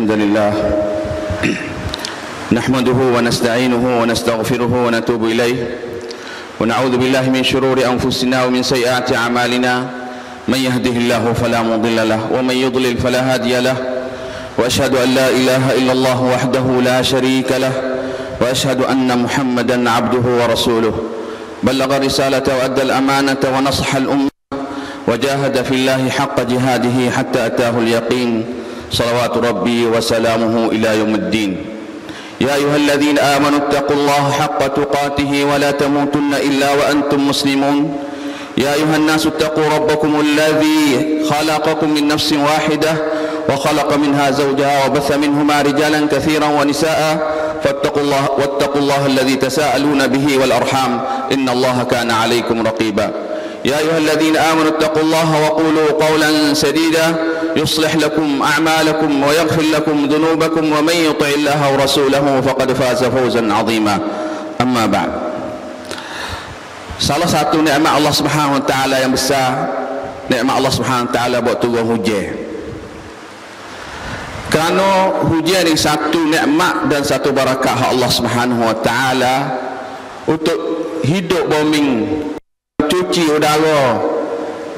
الحمد لله نحمده ونستعينه ونستغفره ونتوب إليه ونعوذ بالله من شرور أنفسنا ومن سيئات أعمالنا من يهده الله فلا مضل له ومن يضلل فلا هادي له وأشهد أن لا إله إلا الله وحده لا شريك له وأشهد أن محمدا عبده ورسوله بلغ الرسالة وأدى الأمانة ونصح الأمة وجاهد في الله حق جهاده حتى أتاه اليقين صلوات ربي وسلامه إلى يوم الدين يا أيها الذين آمنوا اتقوا الله حق تقاته ولا تموتن إلا وأنتم مسلمون يا أيها الناس اتقوا ربكم الذي خلقكم من نفس واحدة وخلق منها زوجها وبث منهما رجالا كثيرا ونساء واتقوا الله الذي تساءلون به والأرحام إن الله كان عليكم رقيبا يا أيها الذين آمنوا اتقوا الله وقولوا قولا سديدا يصلح لكم أعمالكم ويغفر لكم ذنوبكم ومن يطع الله ورسوله فقد فاز فوزا عظيما أما بعد. Salah satu nikmat Allah Subhanahu wa taala yang besar, nikmat Allah Subhanahu wa taala buat turun hujan. Kerana hujan ini satu nikmat dan satu barakah Allah Subhanahu wa taala untuk hidup bumi, cuci udara,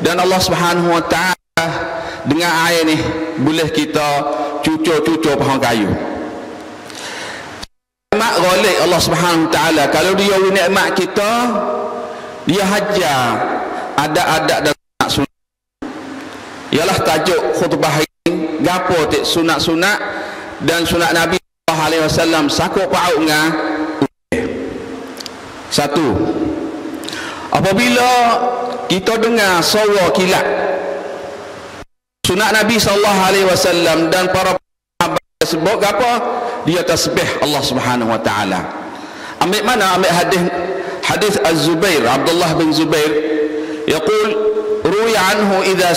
dan Allah Subhanahu wa taala dengan air ni boleh kita cucur-cucur pohon kayu. Nikmat golek Allah Subhanahu wa taala, kalau dia nikmat kita, dia hajar adat-adat dan sunat. Ialah tajuk khutbah ini, gapo tik sunat-sunat dan sunat Nabi sallallahu alaihi wasallam sakut paut ngah. Satu, apabila kita dengar suara kilat, sunat Nabi sallallahu alaihi wasallam dan para sahabat sebut apa? Dia tasbih Allah Subhanahu wa taala. Ambil mana? Ambil hadis Az-Zubair, Abdullah bin Zubair yaqul ruwi anhu idza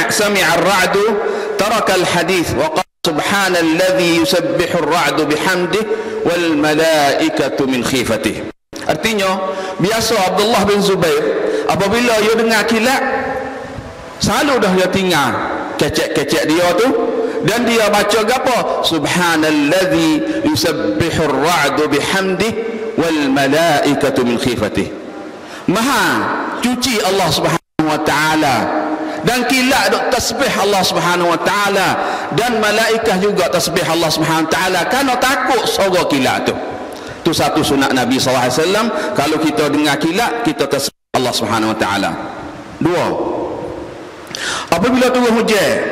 sami'a ar-ra'du taraka al-hadith wa qala subhanalladzi yusabbihu ar-ra'du bihamdihi wal malaikatu min khifatihi. Artinya, biasa Abdullah bin Zubair apabila dia dengar kilat, selalu dah dia tinggal kecek-kecek dia tu, dan dia baca apa? Subhanalladzi yusabbihu ar-ra'du bihamdihi wal malaikatu min khifatihi. Maha cuci Allah Subhanahu wa taala, dan kilat duk tasbih Allah Subhanahu wa taala, dan malaikat juga tasbih Allah Subhanahu wa taala kerana takut suara kilat tu. Itu satu sunat Nabi sallallahu alaihi wasallam, kalau kita dengar kilat kita tasbih Allah Subhanahu wa taala. Dua, apabila turun hujan,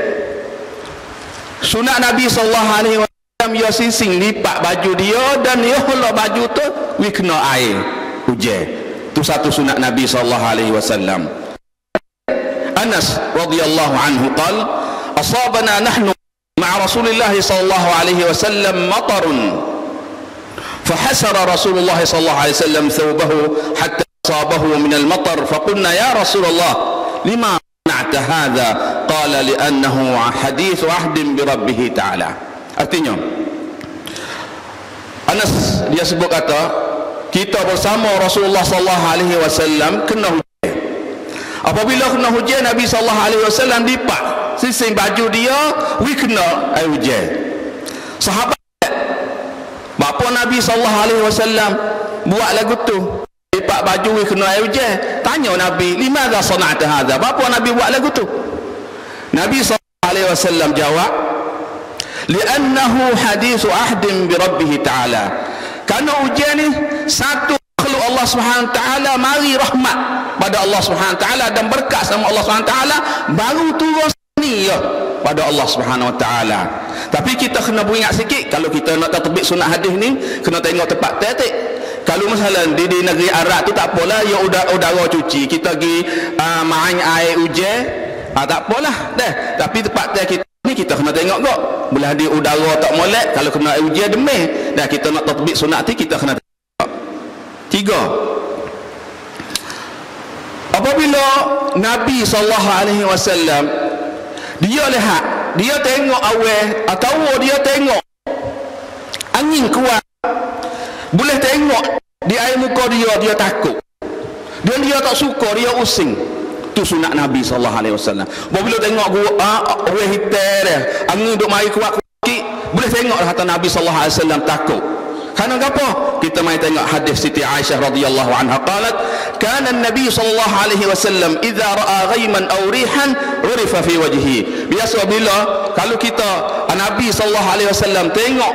sunat Nabi sallallahu alaihi wasallam dia sising lipat baju dia, dan dia hulur baju tu kena air hujan. Itu satu sunat Nabi sallallahu alaihi wasallam. Anas radhiyallahu anhu qala asabana nahnu ma'a Rasulillah sallallahu alaihi wasallam matarun فحسر رسول الله صلى الله عليه وسلم ثوبه حتى أصابه من المطر فقلنا يا رسول الله لما صنعت هذا قال لأنه حديث عهد بربه تعالى. Artinya, Anas dia sebut kata, kita bersama Rasulullah sallallahu alaihi wasallam kena hujan. Apabila kena hujan, Nabi sallallahu alaihi wasallam lipat sising baju dia, kena air hujan. Sahabat bapa Nabi sallallahu alaihi wasallam buat lagu tu, lipat baju kena air hujan. Tanya Nabi, limadha sana'ta hadha? Bapa Nabi buat lagu tu? Nabi sallallahu alaihi wasallam jawab, li'annahu hadithu ahdin bi rabbih ta'ala. Kerana hujan ni satu makhluk Allah Subhanahu wa taala mari rahmat pada Allah Subhanahu wa taala dan berkat sama Allah Subhanahu wa taala, baru turun ni ya pada Allah Subhanahu wa taala. Tapi kita kena beringat sikit, kalau kita nak tatbik sunat hadis ni kena tengok tempat tetek. Kalau misalnya di negeri Arab tu tak apalah, ya udara cuci, kita pergi main air hujan, tak apalah dah. Tapi tempat kita ni kita kena tengok kok, belah di udara tak molek, kalau kena air hujan demam. Dah kita nak tatbik sunat ni kita kena tengok. Tiga, apabila Nabi sallallahu alaihi wasallam dia lihat, dia tengok awal atau dia tengok angin kuat, boleh tengok di air muka dia, dia takut dan dia tak suka, dia using. Itu sunat Nabi sallallahu alaihi wasallam. Bila tengok awal hitam dia, angin duk mari kuat-kuat, boleh tengok kata Nabi sallallahu alaihi wasallam takut. Karena apa? Kita mai tengok hadis Siti Aisyah radhiyallahu anha qalat, kana an-nabi sallallahu alaihi wasallam idza ra'a ghaiman aw rihan urifa fi wajhihi. Biasa bila kalau kita Nabi sallallahu alaihi wasallam tengok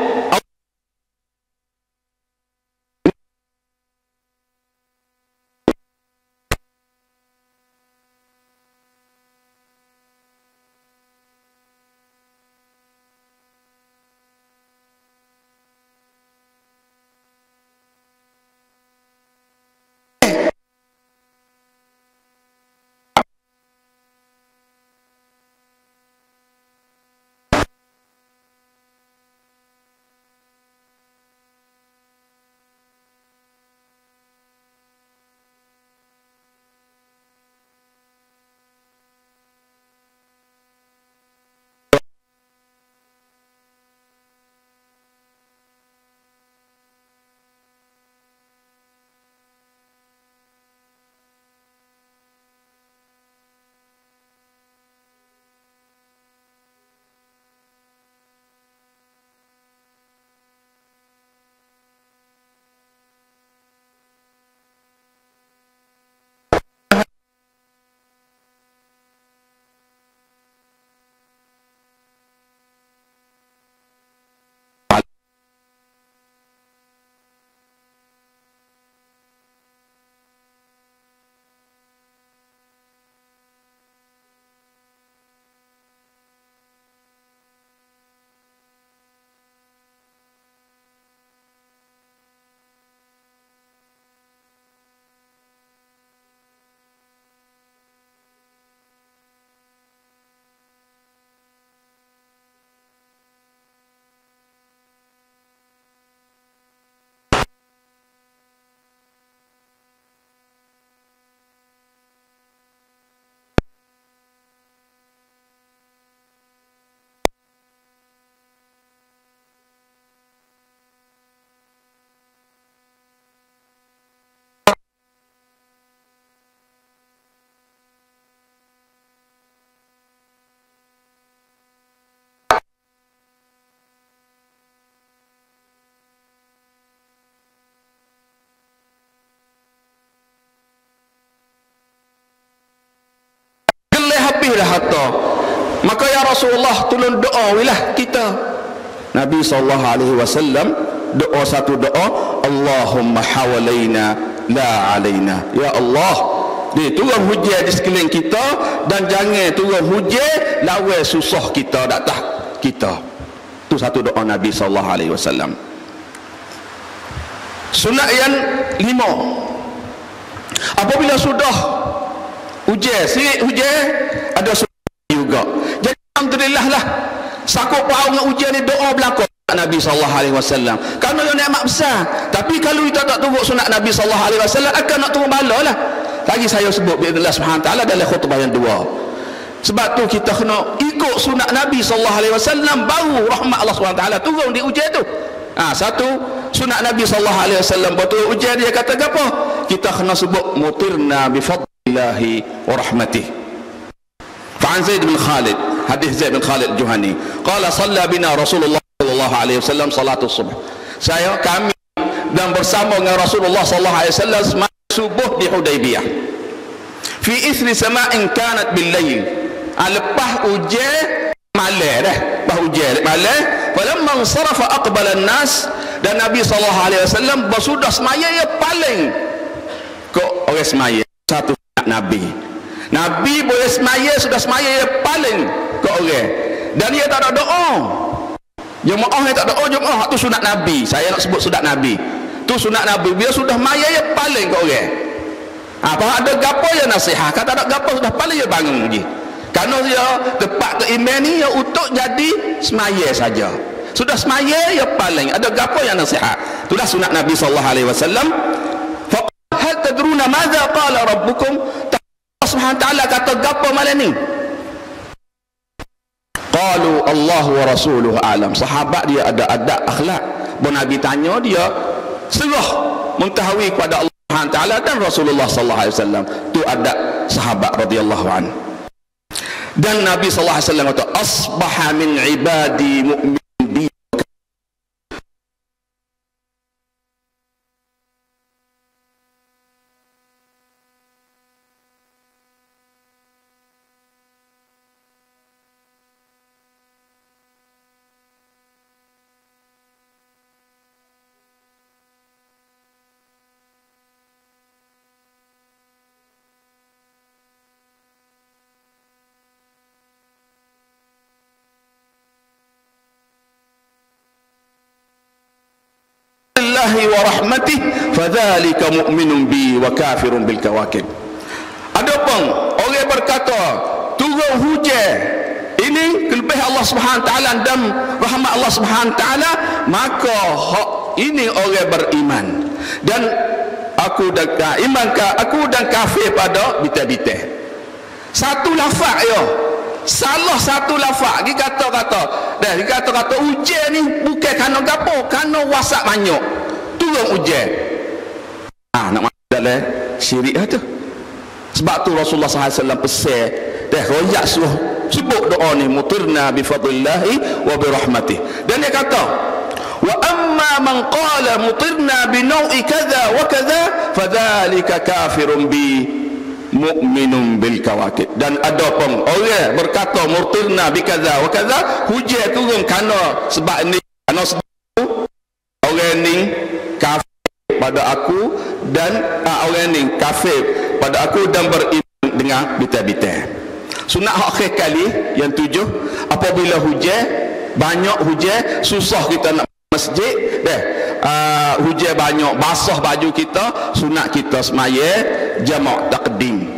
dah harta, maka ya Rasulullah tolong doa wilah kita. Nabi sallallahu alaihi wasallam doa satu doa, Allahumma hawalaina la alaina. Ya Allah, dia turun hujan di sekeliling kita dan jangan turun hujan lawan susah kita datang kita. Itu satu doa Nabi sallallahu alaihi wasallam. Sunat yang 5, apabila sudah hujan, sirik hujan, ada sunat juga. Jadi alhamdulillah lah, sakut pau dengan hujan ni doa belaka Nabi sallallahu alaihi wasallam. Kerana dia nikmat besar. Tapi kalau kita tak turut sunat Nabi sallallahu alaihi wasallam, akan nak turun bala lah. Lagi saya sebut bi'idznillah subhanahu taala dalam khutbah yang 2. Sebab tu kita kena ikut sunat Nabi sallallahu alaihi wasallam, baru rahmat Allah subhanahu taala turun di hujan tu. Satu sunat Nabi sallallahu alaihi wasallam betul hujan dia kata apa? Kita kena sebut mutirna bi fadlillahi wa rahmatihi. Fa'an Zaid bin Khalid, hadis Zaid bin Khalid Juhani, qala shalla bina Rasulullah sallallahu alaihi wasallam salatul subuh. Kami dan bersama dengan Rasulullah sallallahu alaihi wasallam sembahyang subuh di Hudaybiyah. Fi ithri sama'in kanat bil lail. Lepas hujan malam dah, lepas hujan malam, falamma sarafa aqbala an-nas, dan Nabi sallallahu alaihi wasallam bersudah semaya ya paling kok orang semaya satu Nabi. Nabi boleh semaya, sudah semaya ya paling ke orang, dan dia tak ada doa. Jemaah yang tak ada doa, jemaah tu sunat Nabi. Saya nak sebut sunat Nabi tu, sunat Nabi bila sudah maya ya paling ke orang. Apa ada gapo ya nasihat, kata ada gapo sudah paling ya bangun lagi. Kerana dia tepat ke iman ni ya untuk jadi semaya saja. Sudah semaya ya paling ada gapo yang nasihat. Itulah sunat Nabi sallallahu alaihi wasallam. Fa hal tadruna madza qala rabbukum? Allah Subhanahu wa taala kata gapo malam ni? Qalu Allah wa rasuluhu alam. Sahabat dia ada adab akhlak. Bila Nabi tanya dia serah mengetahui kepada Allah Subhanahu wa taala dan Rasulullah sallallahu alaihi wasallam. Tu adab sahabat radhiyallahu anhu. Dan Nabi sallallahu alaihi wasallam kata asbaha min ibadi mu'min bi Allahi wa rahmatih fadzalika mu'minun bi wa kafirun bil kawakib. Adapun orang berkata turun hujan ini kelebihan Allah Subhanahu taala dan rahmat Allah Subhanahu taala, maka ini orang beriman. Dan aku dan kafir pada bita-bita. Satu lafaz ya. Salah satu lafaz dia kata hujan ni bukan kerana gapo, kerana wasak banyak turun hujan. Nak masuk dalam syirik tu. Sebab tu Rasulullah SAW pesan royak suruh sebut doa ni, mutirna bi fadlillahi wa bi rahmatih. Dan dia kata wa amma man qala mutirna bi nau'i kadza wa kadza fadzalika kafirun bi mu'minun bil kawakib. Dan ada pun orang berkata murtirna bi kadza wa kadza, hujan turun kerana sebab ni, kerana sebab orang ni kafir pada aku dan orang ni kafir pada aku dan beriman dengan bita-bita. Sunat akhir kali yang 7, apabila hujan banyak, hujan susah kita nak masjid hujan banyak basah baju kita, sunat kita semaya jamak takdim.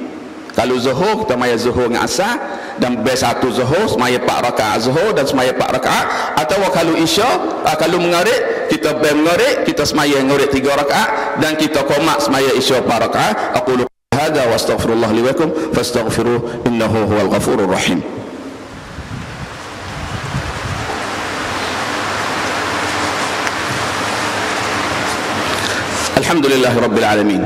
Kalau zuhur kita maya zuhur dengan asar, dan satu zuhur semaya 4 rakaat zuhur dan semaya 4 rakaat. Atau kalau isya, kalau mengarik kita mengarik, kita semaya mengarik 3 rakaat dan kita qomat semaya isya 4 rakaat. Aqulu hadza wa astaghfirullah li wa lakum fastaghfiruhu innahu huwal ghafurur rahim. Alhamdulillah rabbil alamin.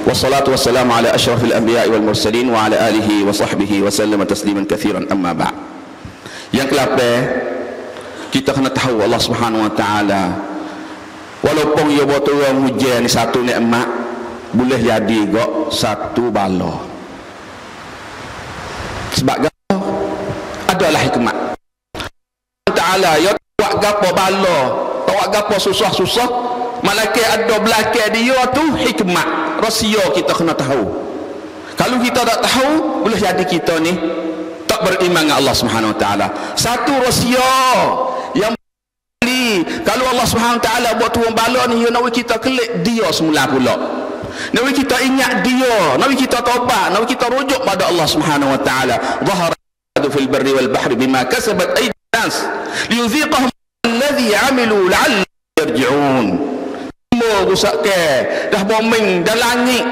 Wassalatu wassalamu ala asyrafil anbiya'i wal mursalin wa ala alihi wa sahbihi wa sallama tasliman katsiran, amma ba'd. Yang ke-8, kita kena tahu Allah Subhanahu wa taala walaupun ia buat turun hujan ni satu nikmat, boleh jadi gak satu bala. Sebab gapo? Adalah hikmat. Allah Taala ya buat gapo bala, buat gapo susah-susah, malaikat ada belakang dia tu hikmat. Rahsia kita kena tahu. Kalau kita tak tahu, boleh jadi kita ni tak beriman dengan Allah Subhanahu wa taala. Satu rahsia yang kalau Allah Subhanahu wa taala buat turun bala ni, nak kita kelik dia semula pula. Nak kita ingat dia, nak kita taubat, nak kita rujuk pada Allah Subhanahu wa taala. Zahara fil barri wal bahri bima kasabat aydin nas liyuziqahum alladhi 'amilu la'allahum yarji'un. Rusak ke dah bombing dan langit,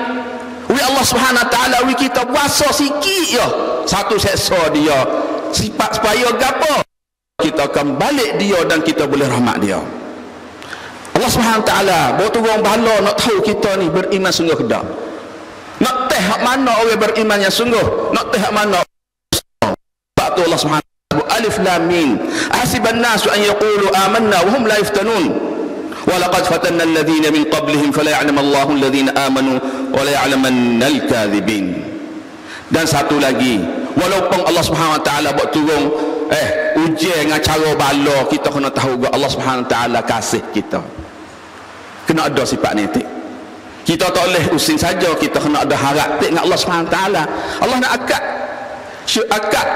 wi Allah Subhanahu wa taala wi kita puasa sikit ya, satu seksa dia sifat supaya gapo kita akan balik dia dan kita boleh rahmat dia. Allah Subhanahu wa taala buat turun bala nak tahu kita ni beriman sungguh ke tak, nak teh hak mana orang beriman yang sungguh, nak teh hak mana. Sebab tu Allah Subhanahu wa taala alif lam mim hasiban nasu an yaqulu amanna wa hum la yuftanun walaqad fatanna alladhina min qablihim fala ya'lamallahu alladhina amanu wa la ya'lamannal kadhibin. Dan satu lagi, walaupun Allah Subhanahu wa taala buat turun ujian dengan cara bala, kita kena tahu Allah Subhanahu wa taala kasih kita. Kena ada sifat netik. Kita tak boleh using saja, kita kena ada harap dengan Allah Subhanahu wa taala. Allah nak akad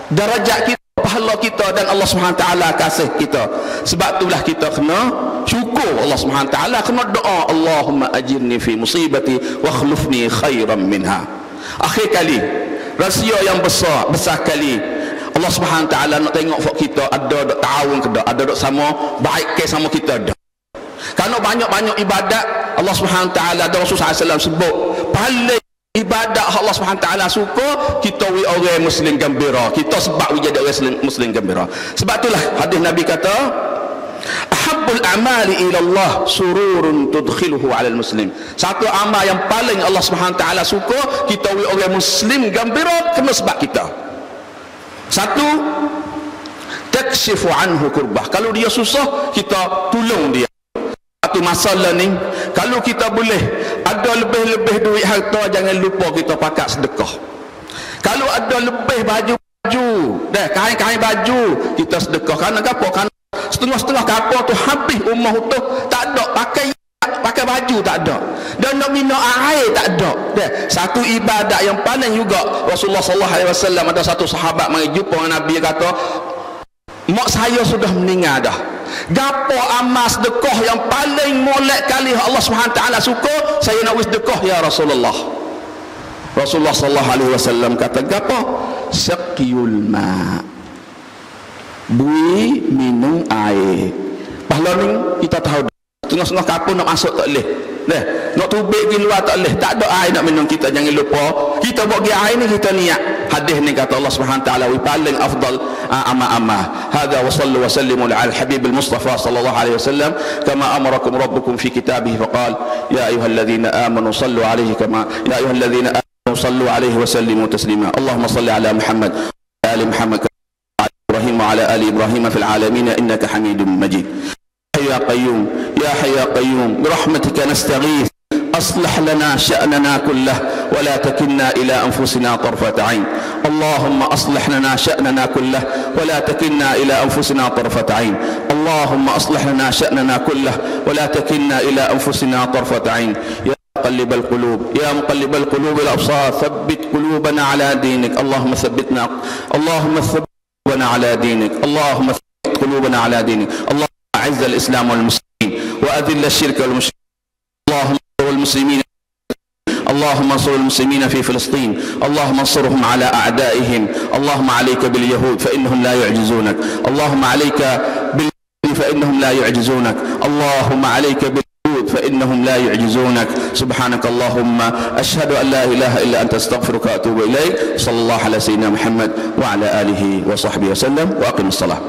darajat kita, pahala kita, dan Allah Subhanahu wa taala kasih kita. Sebab itulah kita kena syukur Allah Subhanahu wa taala, kena doa Allahumma ajirni fi musibati wa akhlifni khairan minha. Akhir kali rahsia yang besar kali Allah Subhanahu wa taala nak tengok fak kita ada dok ta'awun ke dak, ada dok sama baik ke sama kita dak. Kerana banyak-banyak ibadat Allah Subhanahu wa taala dan Rasulullah SAW sebut paling ibadat Allah Subhanahu wa taala suka kita wi orang muslim gembira, kita sebab wi jadi orang muslim gembira. Sebab itulah hadis Nabi kata ahabbul a'mali ila Allah sururun tudkhiluhu 'ala al-muslim. Satu amal yang paling Allah Subhanahu wa taala suka kita wi orang muslim gembira kena sebab kita. Satu, takshifu anhu kurbah. Kalau dia susah, kita tolong dia. Satu masalah ni, kalau kita boleh ada lebih-lebih duit harta, jangan lupa kita pakai sedekah. Kalau ada lebih baju, kain-kain baju, kita sedekah. Kerana apa? Kerana setengah-setengah kapal tu habis rumah tu, tak ada pakai baju, tak ada, dan nak minum air tak ada. Satu ibadat yang paling juga Rasulullah SAW, ada satu sahabat mari jumpa dengan Nabi, kata mak saya sudah meninggal dah, Gapo amal sedekah yang paling molek kali Allah Subhanahu taala suka? Saya nak sedekah ya Rasulullah. Rasulullah sallallahu alaihi wasallam kata gapo? Saqiyul ma. Bui minum air. Pahala ni kita tahu tengah-tengah kapur nak masuk tak boleh. Nak tubik pergi luar tak boleh. Tak ada air nak minum, kita jangan lupa. Kita buat pergi air ni kita niat. Hadis ni kata Allah Subhanahu taala paling afdal amal. Hadza wa sallu wa sallimu ala al-habib al-mustafa sallallahu alaihi wasallam kama amarakum rabbukum fi kitabih faqala ya ayyuhalladzina amanu sallu alaihi kama ya ayyuhalladzina amanu sallu alaihi wa sallimu taslima. Allahumma salli ala Muhammad wa ali Muhammad Ibrahim wa ala ali Ibrahim fil alamin innaka Hamidum Majid. Ya Qayyum ya Hayy ya Qayyum birahmatika nastaghith أصلح لنا شأننا كله ولا تكلنا إلى أنفسنا طرفة عين. اللهم أصلح لنا شأننا كله ولا تكلنا إلى أنفسنا طرفة عين. اللهم أصلح لنا شأننا كله ولا تكلنا إلى أنفسنا طرفة عين. يا مقلب القلوب يا مقلب القلوب الأبصار ثبت قلوبنا على دينك. اللهم ثبتنا اللهم ثبت قلوبنا على دينك. اللهم ثبت قلوبنا على دينك. اللهم أعز الإسلام والمسلمين وأذل الشرك والمشركين. اللهم المسلمين اللهم انصر المسلمين في فلسطين. اللهم انصرهم على أعدائهم. اللهم عليك باليهود فإنهم لا يعجزونك. اللهم عليك باليهود فإنهم لا يعجزونك. اللهم عليك باليهود فإنهم لا يعجزونك. سبحانك اللهم أشهد أن لا إله إلا أنت أستغفرك وأتوب إليك. صلى الله على سيدنا محمد وعلى آله وصحبه وسلم وأقم الصلاة.